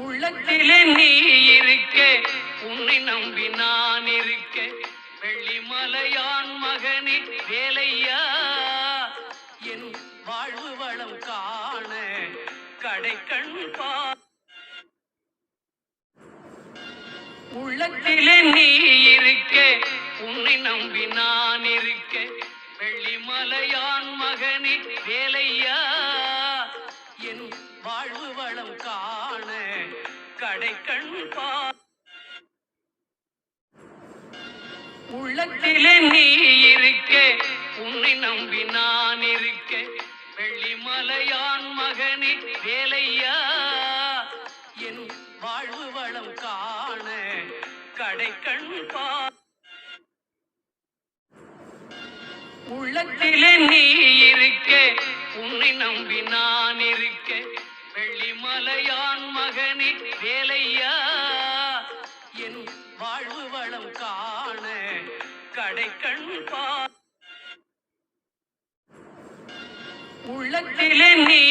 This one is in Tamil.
உள்ளத்திலே நீ இருக்க, உன்னை நம்பி நான் இருக்க. வெள்ளிமலையான் மகனே வேலையா, என் வாழ்வு வளம் காண கடைக்கண் பா. உள்ளத்திலே நீ இருக்க, உன்னை நம்பி நான் இருக்க. வெள்ளிமலையான் மகனே வேலையா, என் வாழ்வு வளம் காண கடைக்கண் பா. உள்ளத்திலே நீ இருக்க, உன்னை நம்பி நான் இருக்க. வெள்ளிமலையான் மகனே வேலையா, என் வாழ்வு வளம் காண கடைக்கண் பா. உள்ளத்திலே நீ இருக்க, உன்னை நம்பி நான் இருக்க. வெள்ளிமலையான் மகனே வேலையா, என் வாழ்வு வளம் காண கடைக்கண் பா. உள்ளத்திலே நீ